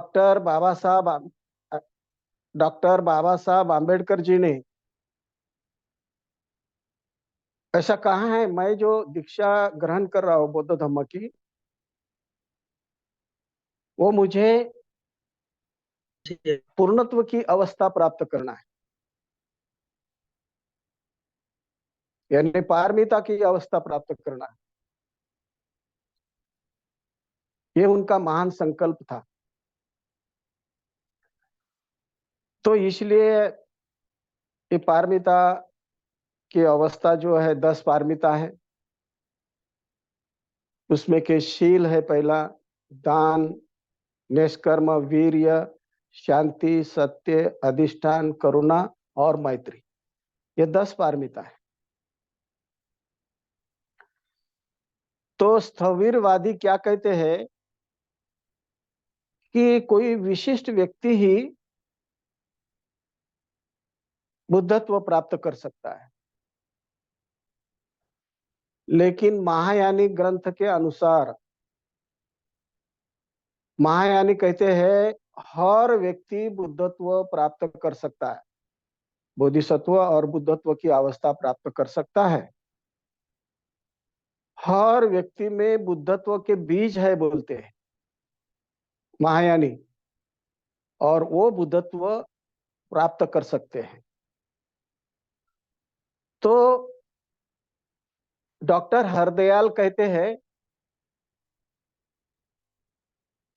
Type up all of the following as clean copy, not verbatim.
Doctor बाबा साहब doctor बाबा साहब आम्बेडकर जी ने ऐसा कहा है, मैं जो दीक्षा ग्रहण कर रहा हूँ बौद्ध धर्म की, वो मुझे पूर्णत्व की अवस्था प्राप्त करना है, यानी पारमिता की अवस्था प्राप्त करना है। ये उनका महान संकल्प था। तो इसलिए ये पारमिता की अवस्था जो है 10 पारमिता है। उसमें के शील है पहला, दान, निष्कर्म, वीर्य, शांति, सत्य, अधिष्ठान, करुणा और मैत्री। ये 10 पारमिता है। तो स्थविरवादी क्या कहते हैं कि कोई विशिष्ट व्यक्ति ही बुद्धत्व प्राप्त कर सकता है, लेकिन महायानी ग्रंथ के अनुसार महायानी कहते हैं हर व्यक्ति बुद्धत्व प्राप्त कर सकता है, बोधिसत्व और बुद्धत्व की अवस्था प्राप्त कर सकता है। हर व्यक्ति में बुद्धत्व के बीज है बोलते हैं महायानी, और वो बुद्धत्व प्राप्त कर सकते हैं। तो डॉक्टर हरदयाल कहते हैं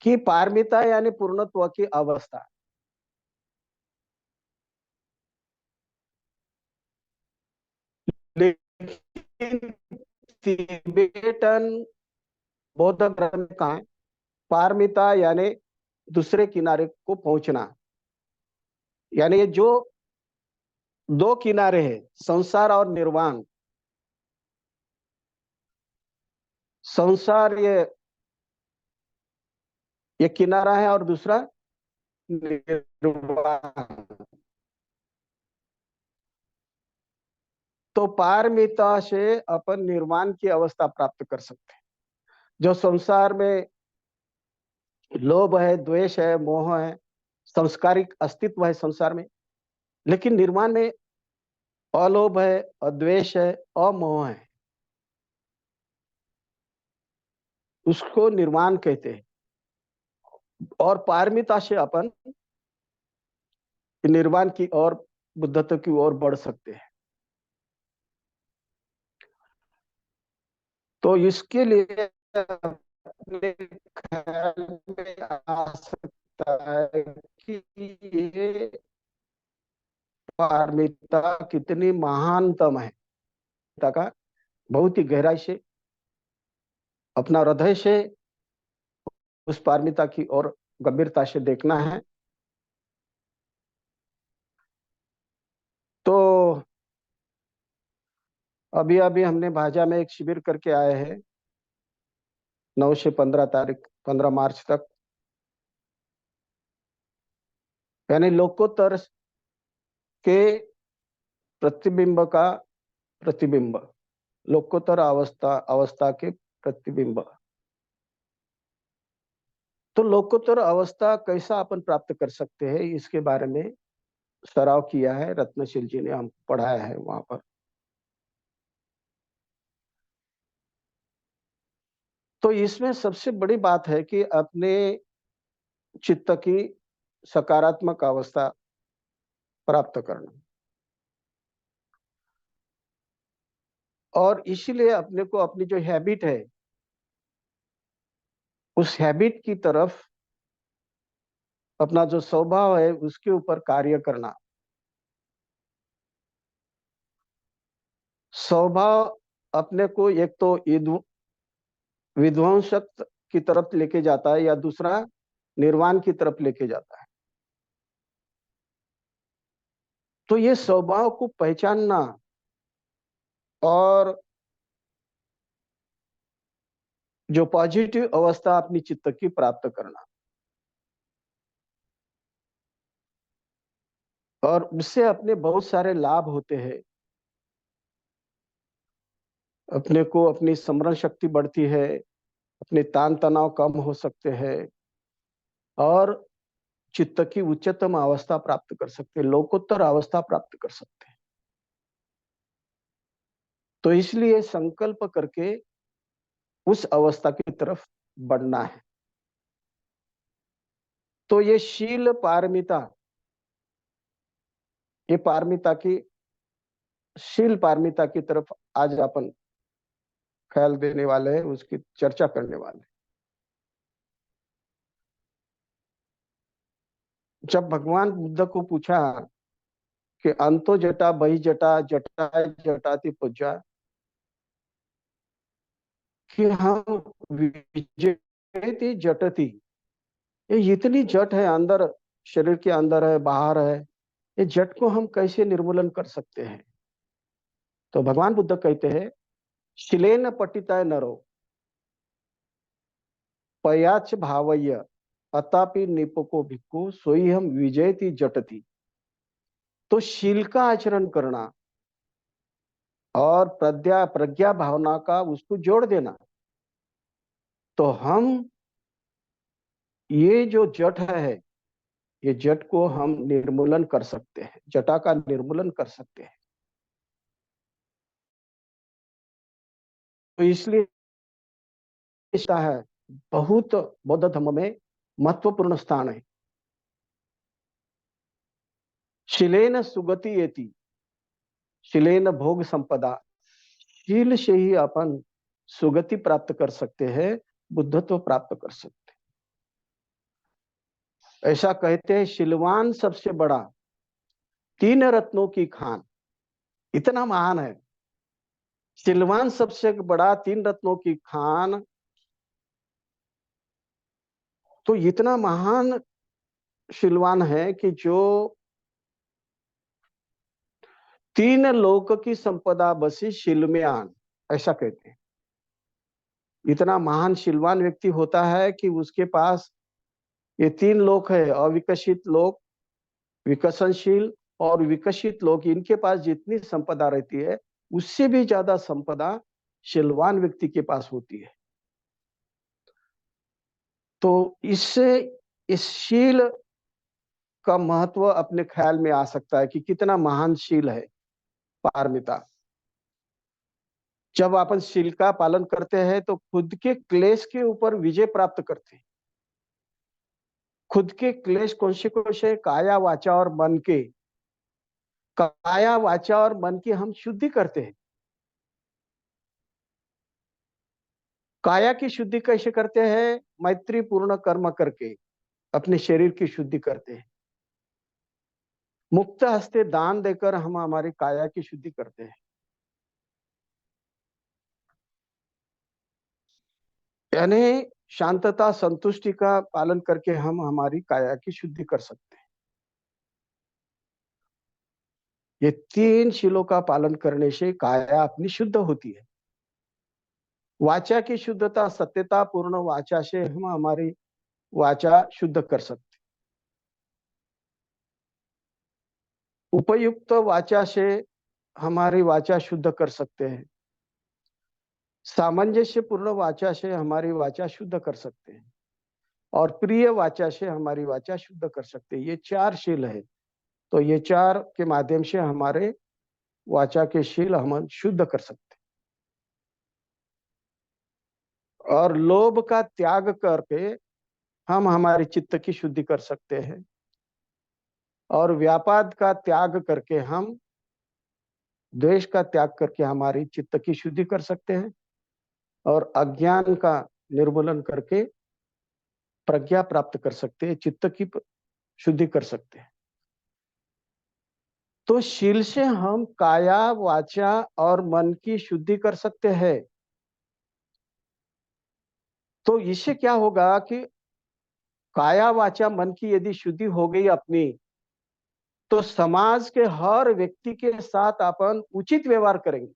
कि पारमिता यानी पूर्णत्व की अवस्था, लेकिन तिबेटन बौद्ध ग्रंथ में कहा है पारमिता यानी दूसरे किनारे को पहुंचना, यानी ये जो दो किनारे हैं, संसार और निर्वाण। संसार ये किनारा है और दूसरा निर्वाण। तो पारमिता से अपन निर्वाण की अवस्था प्राप्त कर सकते हैं। जो संसार में लोभ है, द्वेष है, मोह है, संस्कारिक अस्तित्व है संसार में, लेकिन निर्वाण में अलोभ है, अद्वेष है, अमोह है, उसको निर्वाण कहते हैं। और पारमिता से अपन निर्वाण की ओर, बुद्धत्व की ओर बढ़ सकते हैं। तो इसके लिए अपने ख्याल में आ सकता है कि ये पारमिता कितनी महानतम है। का बहुत ही गहराई से, अपना हृदय से उस पारमिता की ओर गंभीरता से देखना है। तो अभी अभी हमने भाजा में एक शिविर करके आए हैं, 9 से 15 तारीख, 15 मार्च तक, यानी लोकोत्तर के प्रतिबिंब का प्रतिबिंब, लोकोत्तर अवस्था अवस्था के प्रतिबिंब। तो लोकोत्तर अवस्था कैसा अपन प्राप्त कर सकते हैं, इसके बारे में सराव किया है, रत्नशील जी ने हम पढ़ाया है वहां पर। तो इसमें सबसे बड़ी बात है कि अपने चित्त की सकारात्मक अवस्था प्राप्त करना, और इसीलिए अपने को अपनी जो हैबिट है, उस हैबिट की तरफ, अपना जो स्वभाव है उसके ऊपर कार्य करना। स्वभाव अपने को एक तो विध्वंसक की तरफ लेके जाता है, या दूसरा निर्वाण की तरफ लेके जाता है। तो ये स्वभाव को पहचानना और जो पॉजिटिव अवस्था अपनी चित्त की प्राप्त करना, और उससे अपने बहुत सारे लाभ होते हैं। अपने को अपनी स्मरण शक्ति बढ़ती है, अपने तान तनाव कम हो सकते हैं, और चित्त की उच्चतम अवस्था प्राप्त कर सकते हैं, लोकोत्तर अवस्था प्राप्त कर सकते हैं। तो इसलिए संकल्प करके उस अवस्था की तरफ बढ़ना है। तो ये शील पारमिता, ये पारमिता की, शील पारमिता की तरफ आज अपन ख्याल देने वाले हैं, उसकी चर्चा करने वाले हैं। जब भगवान बुद्ध को पूछा कि अंतो जटा बहि जटा जटा जटाति पूजा, कि हम विजयति जटति, ये इतनी जट है अंदर, शरीर के अंदर है बाहर है, ये जट को हम कैसे निर्मूलन कर सकते हैं? तो भगवान बुद्ध कहते हैं, शिलेन पटिताय नरो पयाच भावय्य अतापि निपको भिक्खु सोई हम विजयति जटति। तो शील का आचरण करना और प्रज्ञा प्रज्ञा भावना का उसको जोड़ देना, तो हम ये जो जट है, ये जट को हम निर्मूलन कर सकते हैं, जटा का निर्मूलन कर सकते हैं। तो इसलिए ऐसा है, बहुत बौद्ध धर्म में महत्वपूर्ण स्थान है। शिलेन सुगति येति, शिलेन भोग संपदा, शील से ही अपन सुगति प्राप्त कर सकते हैं, बुद्धत्व प्राप्त कर सकते हैं। ऐसा कहते हैं, शिलवान सबसे बड़ा तीन रत्नों की खान, इतना महान है। शिलवान सबसे बड़ा तीन रत्नों की खान, तो इतना महान शिलवान है कि जो तीन लोक की संपदा बसी शिल में आन, ऐसा कहते हैं। इतना महान शिलवान व्यक्ति होता है कि उसके पास ये तीन लोक है, अविकसित लोक, विकसनशील और विकसित लोक, इनके पास जितनी संपदा रहती है उससे भी ज्यादा संपदा शिलवान व्यक्ति के पास होती है। तो इससे इस शील का महत्व अपने ख्याल में आ सकता है कि कितना महान शील है पारमिता। जब अपन शील का पालन करते हैं तो खुद के क्लेश के ऊपर विजय प्राप्त करते हैं। खुद के क्लेश कौन से काया वाचा और मन के, काया वाचा और मन की हम शुद्धि करते हैं। काया की शुद्धि कैसे करते हैं? मैत्री पूर्ण कर्म करके अपने शरीर की शुद्धि करते हैं। मुक्त हस्ते दान देकर हम हमारी काया की शुद्धि करते हैं। यानी शांतता संतुष्टि का पालन करके हम हमारी काया की शुद्धि कर सकते हैं। ये तीन शीलों का पालन करने से काया अपनी शुद्ध होती है। वाचा की शुद्धता, सत्यता पूर्ण वाचा से हम हमारी वाचा शुद्ध कर सकते हैं। उपयुक्त वाचा से हमारी वाचा शुद्ध कर सकते हैं। सामंजस्य पूर्ण वाचा से हमारी वाचा शुद्ध कर सकते हैं। और प्रिय वाचा से हमारी वाचा शुद्ध कर सकते हैं। ये चार शील है। तो ये चार के माध्यम से हमारे वाचा के शील हम शुद्ध कर सकते हैं। और लोभ का त्याग करके हम हमारे चित्त की शुद्धि कर सकते हैं। और व्यापाद का त्याग करके हम, द्वेष का त्याग करके हमारी चित्त की शुद्धि कर सकते हैं। और अज्ञान का निर्मूलन करके प्रज्ञा प्राप्त कर सकते हैं, चित्त की शुद्धि कर सकते हैं। तो शील से हम काया वाचा और मन की शुद्धि कर सकते हैं। तो इससे क्या होगा कि काया वाचा मन की यदि शुद्धि हो गई अपनी, तो समाज के हर व्यक्ति के साथ अपन उचित व्यवहार करेंगे।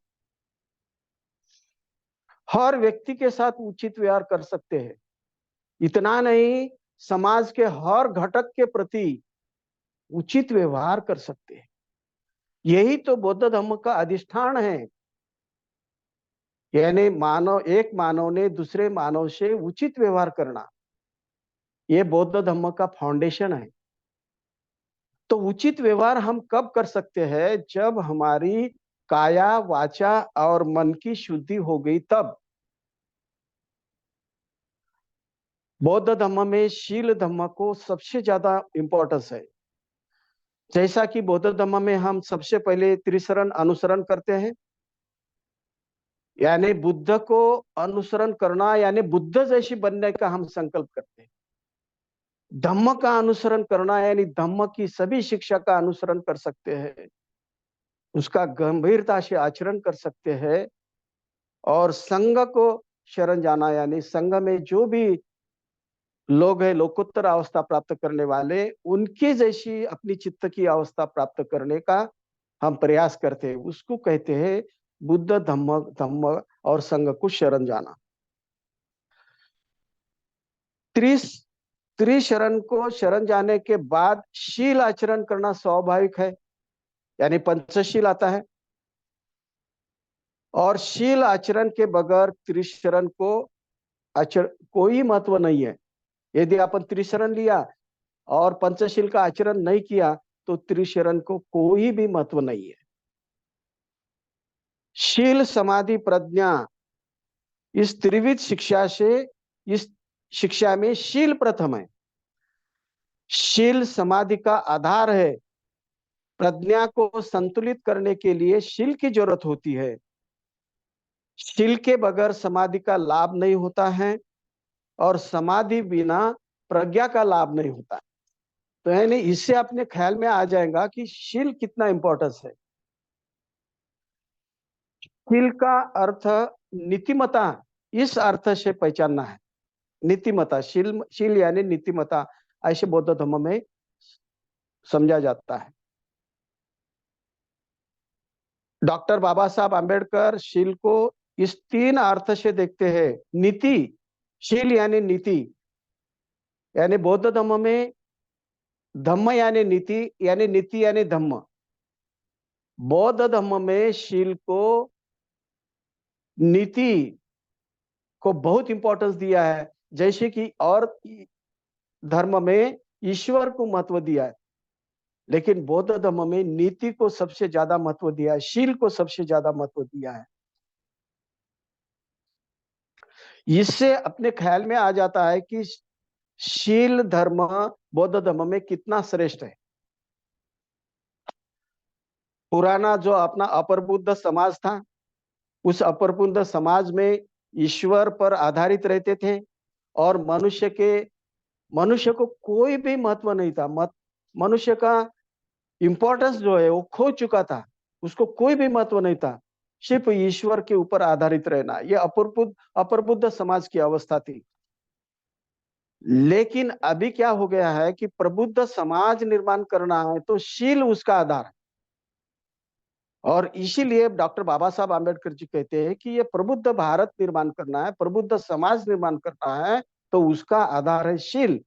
हर व्यक्ति के साथ उचित व्यवहार कर सकते हैं। इतना नहीं, समाज के हर घटक के प्रति उचित व्यवहार कर सकते हैं। यही तो बौद्ध धर्म का अधिष्ठान है। यानी मानव, एक मानव ने दूसरे मानव से उचित व्यवहार करना, ये बौद्ध धर्म का फाउंडेशन है। तो उचित व्यवहार हम कब कर सकते हैं? जब हमारी काया, वाचा और मन की शुद्धि हो गई तब। बौद्ध धर्म में शील धर्म को सबसे ज्यादा इंपॉर्टेंस है। जैसा कि बौद्ध धर्म में हम सबसे पहले त्रिशरण अनुसरण करते हैं, यानी बुद्ध को अनुसरण करना, यानी बुद्ध जैसी बनने का हम संकल्प करते हैं। धम्म का अनुसरण करना, यानी धम्म की सभी शिक्षा का अनुसरण कर सकते हैं, उसका गंभीरता से आचरण कर सकते हैं। और संघ को शरण जाना, यानी संघ में जो भी लोग हैं लोकोत्तर अवस्था प्राप्त करने वाले, उनकी जैसी अपनी चित्त की अवस्था प्राप्त करने का हम प्रयास करते हैं, उसको कहते हैं बुद्ध धम्म धम्म और संघ को शरण जाना। त्रिश त्रिशरण को शरण जाने के बाद शील आचरण करना स्वाभाविक है, यानी पंचशील आता है। और शील आचरण के बगैर त्रिशरण को आचरण कोई महत्व नहीं है। यदि अपन त्रिशरण लिया और पंचशील का आचरण नहीं किया तो त्रिशरण को कोई भी महत्व नहीं है। शील समाधि प्रज्ञा, इस त्रिविध शिक्षा से, इस शिक्षा में शील प्रथम है। शील समाधि का आधार है। प्रज्ञा को संतुलित करने के लिए शील की जरूरत होती है। शील के बगैर समाधि का लाभ नहीं होता है और समाधि बिना प्रज्ञा का लाभ नहीं होता। तो यानी इससे अपने ख्याल में आ जाएगा कि शील कितना इंपॉर्टेंस है। शील का अर्थ नीतिमता, इस अर्थ से पहचानना है। नीतिमता, शील शील यानी नीतिमता, ऐसे बौद्ध धर्म में समझा जाता है। डॉक्टर बाबा साहब आम्बेडकर शील को इस तीन अर्थ से देखते हैं। नीति, शील यानी नीति, यानी बौद्ध धर्म में धम्म यानी नीति यानी धम्म। बौद्ध धर्म में शील को, नीति को बहुत इंपॉर्टेंस दिया है, जैसे कि और धर्म में ईश्वर को महत्व दिया है, लेकिन बौद्ध धर्म में नीति को सबसे ज्यादा महत्व दिया है, शील को सबसे ज्यादा महत्व दिया है। इससे अपने ख्याल में आ जाता है कि शील धर्म बौद्ध धर्म में कितना श्रेष्ठ है। पुराना जो अपना अपर बुद्ध समाज था, उस अपर बुद्ध समाज में ईश्वर पर आधारित रहते थे और मनुष्य को कोई भी महत्व नहीं था। मनुष्य का इंपॉर्टेंस जो है वो खो चुका था, उसको कोई भी महत्व नहीं था, सिर्फ ईश्वर के ऊपर आधारित रहना, यह अपर बुद्ध समाज की अवस्था थी। लेकिन अभी क्या हो गया है कि प्रबुद्ध समाज निर्माण करना है तो शील उसका आधार है। और इसीलिए डॉक्टर बाबा साहब आम्बेडकर जी कहते हैं कि ये प्रबुद्ध भारत निर्माण करना है, प्रबुद्ध समाज निर्माण करना है, तो उसका आधार है शील।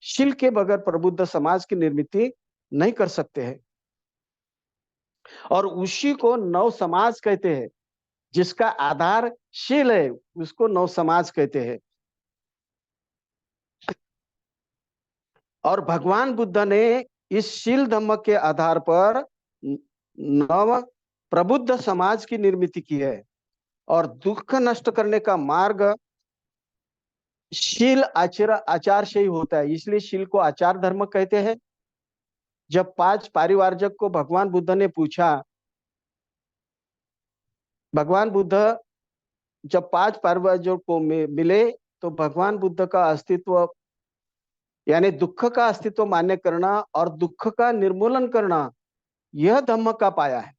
शील के बगैर प्रबुद्ध समाज की निर्मित नहीं कर सकते हैं। और उसी को नव समाज कहते हैं, जिसका आधार शील है, उसको नव समाज कहते हैं। और भगवान बुद्ध ने इस शील धम्म के आधार पर नव प्रबुद्ध समाज की निर्मित की है। और दुख नष्ट करने का मार्ग शील आचार से ही होता है, इसलिए शील को आचार धर्म कहते हैं। जब 5 पारिवारजक को भगवान बुद्ध ने पूछा, भगवान बुद्ध जब 5 पारिवारजक को मिले, तो भगवान बुद्ध का अस्तित्व, यानी दुख का अस्तित्व मान्य करना और दुख का निर्मूलन करना, यह धम्म का पाया है।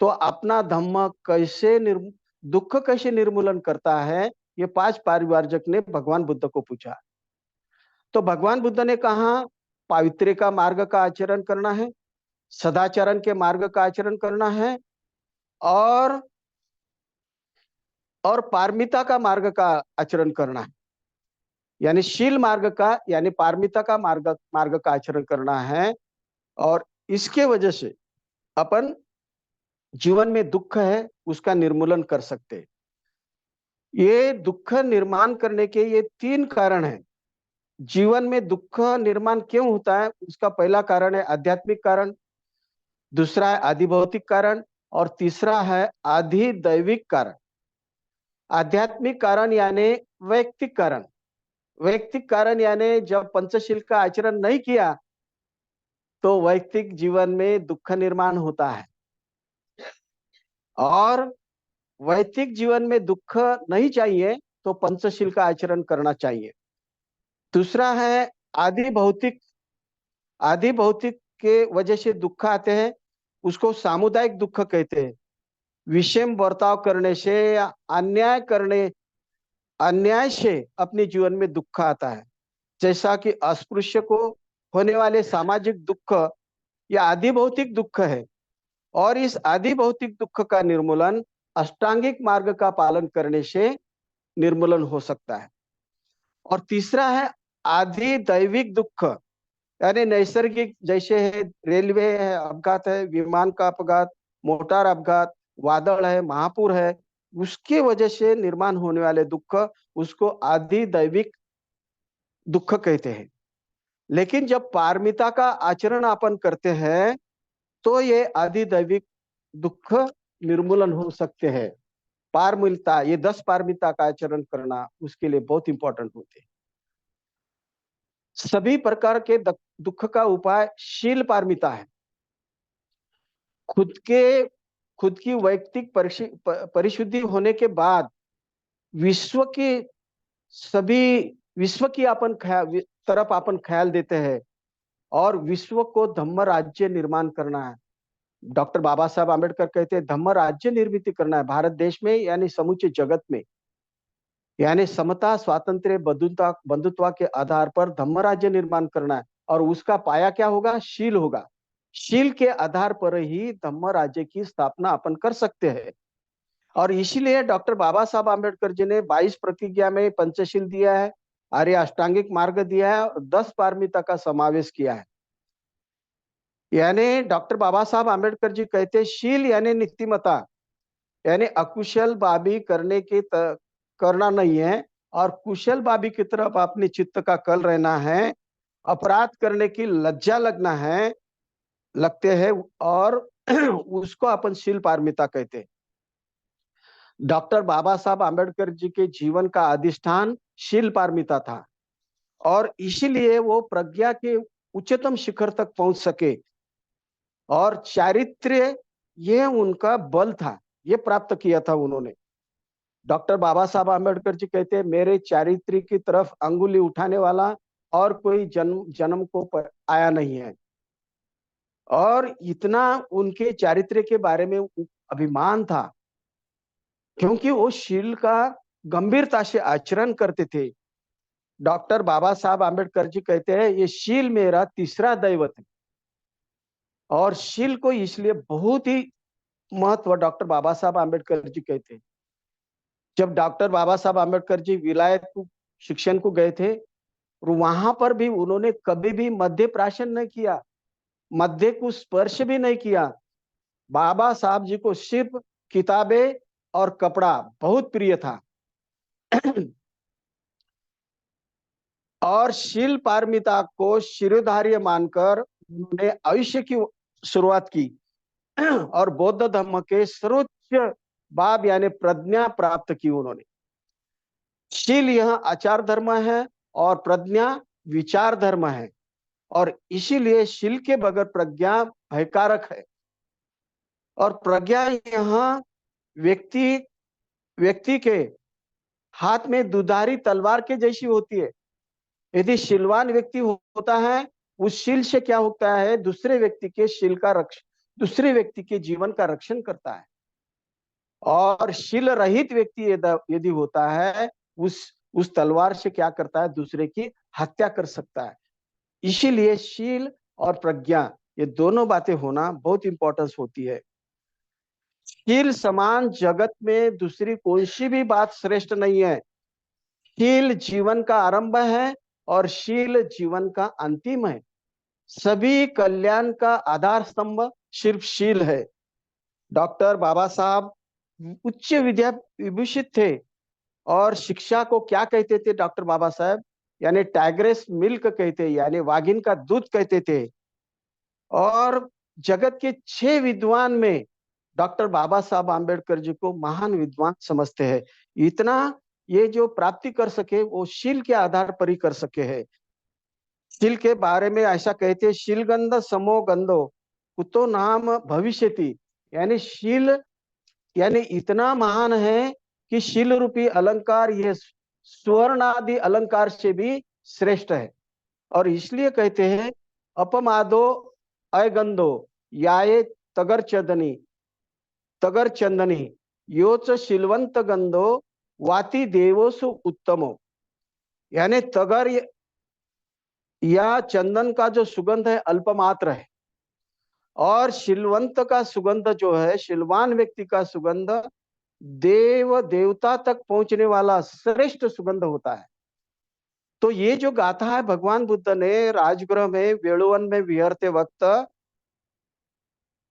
तो अपना धम्म दुख कैसे निर्मूलन करता है, ये 5 पारिवारजक ने भगवान बुद्ध को पूछा। तो भगवान बुद्ध ने कहा पावित्र्य का मार्ग का आचरण करना है, सदाचरण के मार्ग का आचरण करना है, और पारमिता का मार्ग का आचरण करना है, यानी शील मार्ग का, यानी पारमिता का मार्ग का आचरण करना है। और इसके वजह से अपन जीवन में दुख है उसका निर्मूलन कर सकते हैं। ये दुख निर्माण करने के ये 3 कारण हैं। जीवन में दुख निर्माण क्यों होता है? उसका पहला कारण है आध्यात्मिक कारण, दूसरा है आदि भौतिक कारण, और तीसरा है आदि दैविक कारण। आध्यात्मिक कारण यानी वैयक्तिक कारण। वैयक्तिक कारण यानी जब पंचशील का आचरण नहीं किया तो वैयक्तिक जीवन में दुख निर्माण होता है, और वैयक्तिक जीवन में दुख नहीं चाहिए तो पंचशील का आचरण करना चाहिए। दूसरा है आदि भौतिक। आदि भौतिक के वजह से दुख आते हैं, उसको सामुदायिक दुख कहते हैं। विषम बर्ताव करने से या अन्याय से अपने जीवन में दुख आता है, जैसा कि अस्पृश्य को होने वाले सामाजिक दुख या आदि भौतिक दुख है। और इस आदि भौतिक दुख का निर्मूलन अष्टांगिक मार्ग का पालन करने से निर्मूलन हो सकता है। और तीसरा है आदि दैविक दुख, यानी नैसर्गिक, जैसे है रेलवे है अपघात है, विमान का अपघात, मोटार अपघात, वादळ है, महापुर है, उसके वजह से निर्माण होने वाले दुख, उसको आदि दैविक दुख कहते हैं। लेकिन जब पारमिता का आचरण अपन करते हैं तो ये आदि दैविक दुख निर्मूलन हो सकते हैं। पारमिता, ये 10 पारमिता का आचरण करना उसके लिए बहुत इंपॉर्टेंट होते हैं। सभी प्रकार के दुख का उपाय शील पारमिता है। खुद के खुद की वैयक्तिक परिशुद्धि होने के बाद विश्व की सभी विश्व की अपन तरफ अपन ख्याल देते हैं, और विश्व को धम्म राज्य निर्माण करना है। डॉक्टर बाबा साहब आम्बेडकर कहते हैं धम्म राज्य निर्मित करना है भारत देश में, यानी समूचे जगत में। यानी समता, स्वातंत्र्य, बंधुत्व के आधार पर धम्म राज्य निर्माण करना है, और उसका पाया क्या होगा? शील होगा। शील के आधार पर ही धम्म राज्य की स्थापना अपन कर सकते हैं। और इसीलिए डॉक्टर बाबा साहब आम्बेडकर जी ने 22 प्रतिज्ञा में पंचशील दिया है, आर्य अष्टांगिक मार्ग दिया है, और 10 पारमिता का समावेश किया है। यानी डॉक्टर बाबा साहब आम्बेडकर जी कहते हैं शील यानी नीतिमत्ता, यानी अकुशल बाबी करना नहीं है, और कुशल बाबी की तरफ अपने चित्त का कल रहना है। अपराध करने की लज्जा लगते हैं, और उसको अपन शील पारमिता कहते हैं। डॉक्टर बाबा साहब आम्बेडकर जी के जीवन का अधिष्ठान शील पारमिता था, और इसीलिए वो प्रज्ञा के उच्चतम शिखर तक पहुंच सके। और चारित्र्य, ये उनका बल था, ये प्राप्त किया था उन्होंने। डॉक्टर बाबा साहब आम्बेडकर जी कहते हैं मेरे चारित्र्य की तरफ अंगुली उठाने वाला और कोई जन्म जन्म को आया नहीं है। और इतना उनके चारित्र्य के बारे में अभिमान था, क्योंकि वो शील का गंभीरता से आचरण करते थे। डॉक्टर बाबा साहब आम्बेडकर जी कहते हैं ये शील मेरा तीसरा दैवत है। और शील को इसलिए बहुत ही महत्व डॉक्टर बाबा साहब आम्बेडकर जी कहते हैं। जब डॉक्टर बाबा साहब आम्बेडकर जी विलायत को शिक्षण को गए थे, और वहां पर भी उन्होंने कभी भी मध्य प्राशन नहीं किया, मध्य को स्पर्श भी नहीं किया। बाबा साहब जी को सिर्फ किताबें और कपड़ा बहुत प्रिय था। और शील पारमिता को शिरोधार्य मानकर उन्होंने आयुष्य की शुरुआत की, और बौद्ध धर्म के सर्वोच्च बाब यानी प्रज्ञा प्राप्त की उन्होंने। शील यह आचार धर्म है और प्रज्ञा विचार धर्म है, और इसीलिए शील के बगैर प्रज्ञा भयकारक है। और प्रज्ञा यहाँ व्यक्ति व्यक्ति के हाथ में दुधारी तलवार के जैसी होती है। यदि शीलवान व्यक्ति होता है, उस शील से क्या होता है? दूसरे व्यक्ति के शील का रक्षण, दूसरे व्यक्ति के जीवन का रक्षण करता है। और शील रहित व्यक्ति यदि होता है, उस तलवार से क्या करता है? दूसरे की हत्या कर सकता है। इसीलिए शील और प्रज्ञा, ये दोनों बातें होना बहुत इंपॉर्टेंस होती है। शील समान जगत में दूसरी कोई सी भी बात श्रेष्ठ नहीं है। शील जीवन का आरंभ है और शील जीवन का अंतिम है। सभी कल्याण का आधार स्तंभ सिर्फ शील है। डॉक्टर बाबा साहब उच्च विद्या विभूषित थे, और शिक्षा को क्या कहते थे डॉक्टर बाबा साहब? यानी टाइग्रेस मिल्क कहते, यानी वागिन का दूध कहते थे। और जगत के 6 विद्वान में डॉक्टर बाबा साहब आम्बेडकर जी को महान विद्वान समझते हैं। इतना ये जो प्राप्ति कर सके वो शील के आधार पर ही कर सके हैं। शील के बारे में ऐसा कहते हैं, शीलगंध समो गंधो कुतो नाम भविष्यति, यानी शील यानी इतना महान है कि शील रूपी अलंकार ये स्वर्ण आदि अलंकार से भी श्रेष्ठ है। और इसलिए कहते हैं अपमादो अयगंधो याये तगर चंदनी योच शिलवंत गंधो वाति देवोसु उत्तमो, यानी तगर या चंदन का जो सुगंध है अल्पमात्र है, और शिलवंत का सुगंध जो है, शिलवान व्यक्ति का सुगंध देव देवता तक पहुंचने वाला श्रेष्ठ सुगंध होता है। तो ये जो गाथा है भगवान बुद्ध ने राजगृह में वेणुवन में विहरते वक्त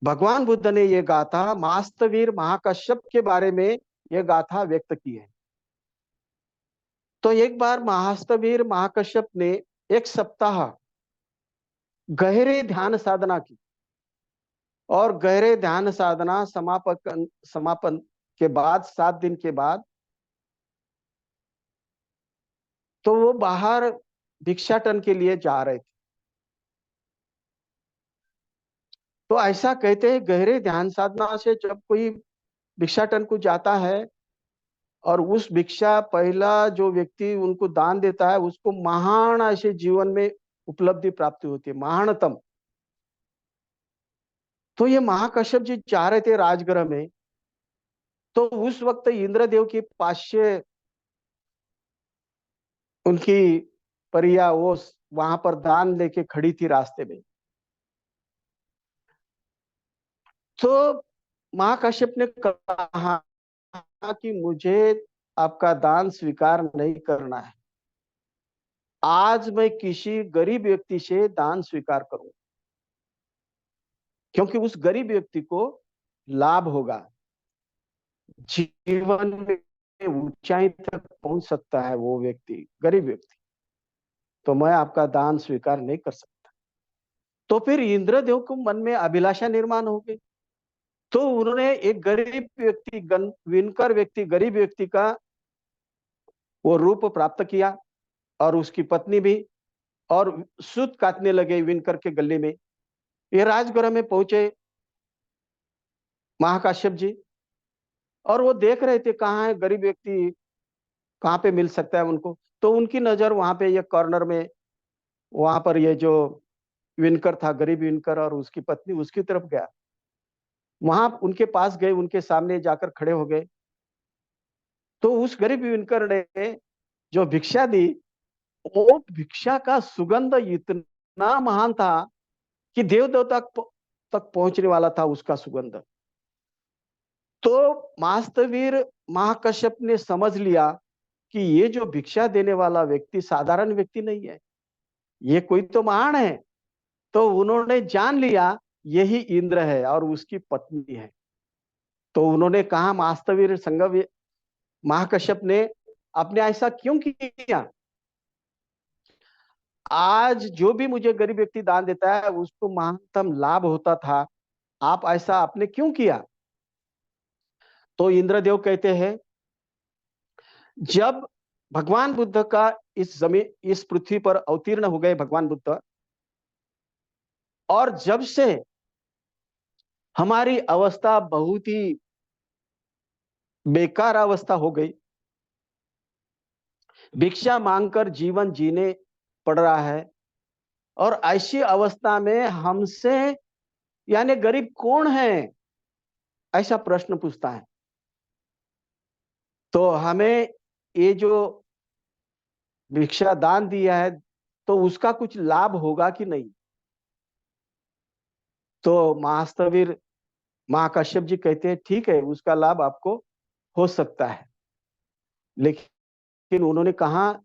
भगवान बुद्ध ने ये गाथा मास्तवीर महाकश्यप के बारे में ये गाथा व्यक्त की है। तो एक बार महास्तवीर महाकश्यप ने 1 सप्ताह गहरे ध्यान साधना की, और गहरे ध्यान साधना समापन के बाद 7 दिन के बाद तो वो बाहर भिक्षाटन के लिए जा रहे थे। तो ऐसा कहते हैं गहरे ध्यान साधना से जब कोई भिक्षाटन को जाता है और उस भिक्षा पहला जो व्यक्ति उनको दान देता है उसको महान ऐसे जीवन में उपलब्धि प्राप्ति होती है, महानतम। तो ये महाकश्यप जी जा रहे थे राजगृह में, तो उस वक्त इंद्रदेव के पास उनकी परिया वो वहां पर दान लेके खड़ी थी रास्ते में। तो महाकश्यप ने कहा कि मुझे आपका दान स्वीकार नहीं करना है, आज मैं किसी गरीब व्यक्ति से दान स्वीकार करूं, क्योंकि उस गरीब व्यक्ति को लाभ होगा, जीवन में ऊंचाई तक पहुंच सकता है वो व्यक्ति, गरीब व्यक्ति। तो मैं आपका दान स्वीकार नहीं कर सकता। तो फिर इंद्रदेव को मन में अभिलाषा निर्माण हो गई। तो उन्होंने एक गरीब व्यक्ति विनकर व्यक्ति गरीब व्यक्ति का वो रूप प्राप्त किया, और उसकी पत्नी भी, और सूत काटने लगे विनकर के गले में। ये राजगृह में पहुंचे महाकाश्यप जी, और वो देख रहे थे कहाँ है गरीब व्यक्ति, कहाँ पे मिल सकता है उनको। तो उनकी नजर वहां पे ये कॉर्नर में, वहां पर ये जो विनकर था, गरीब विनकर और उसकी पत्नी, उसकी तरफ गया। वहां उनके पास गए, उनके सामने जाकर खड़े हो गए। तो उस गरीब विनकर ने जो भिक्षा दी, वो भिक्षा का सुगंध इतना महान था कि देव देवता तक पहुंचने वाला था उसका सुगंध। तो मास्तवीर महाकश्यप ने समझ लिया कि ये जो भिक्षा देने वाला व्यक्ति साधारण व्यक्ति नहीं है, ये कोई तो महान है। तो उन्होंने जान लिया यही इंद्र है और उसकी पत्नी है। तो उन्होंने कहा मास्तवीर संगम महाकश्यप ने, आपने ऐसा क्यों किया? आज जो भी मुझे गरीब व्यक्ति दान देता है उसको महानतम लाभ होता था, आप ऐसा आपने क्यों किया? तो इंद्रदेव कहते हैं, जब भगवान बुद्ध का इस पृथ्वी पर अवतीर्ण हो गए भगवान बुद्ध, और जब से हमारी अवस्था बहुत ही बेकार अवस्था हो गई, भिक्षा मांगकर जीवन जीने पड़ रहा है, और ऐसी अवस्था में हमसे यानी गरीब कौन है, ऐसा प्रश्न पूछता है। तो हमें ये जो भिक्षा दान दिया है तो उसका कुछ लाभ होगा कि नहीं? तो महास्तवीर महाकश्यप जी कहते हैं ठीक है, उसका लाभ आपको हो सकता है, लेकिन उन्होंने कहा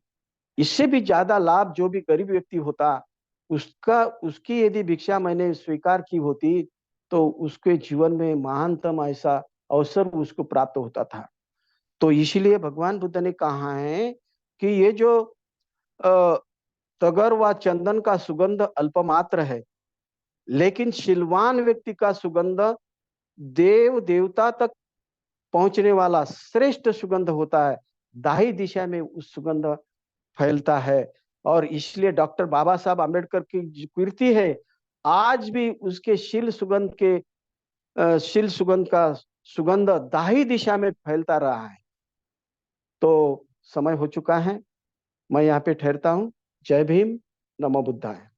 इससे भी ज्यादा लाभ जो भी गरीब व्यक्ति होता उसकी यदि भिक्षा मैंने स्वीकार की होती तो उसके जीवन में महानतम ऐसा अवसर उसको प्राप्त होता था। तो इसलिए भगवान बुद्ध ने कहा है कि ये जो अ, तगर व चंदन का सुगंध अल्पमात्र है, लेकिन शिलवान व्यक्ति का सुगंध देव देवता तक पहुंचने वाला श्रेष्ठ सुगंध होता है। दाही दिशा में उस सुगंध फैलता है। और इसलिए डॉक्टर बाबा साहब आम्बेडकर की जो कीर्ति है, आज भी उसके शील सुगंध का सुगंध दाही दिशा में फैलता रहा है। तो समय हो चुका है, मैं यहाँ पे ठहरता हूँ। जय भीम, नमो बुद्धाय।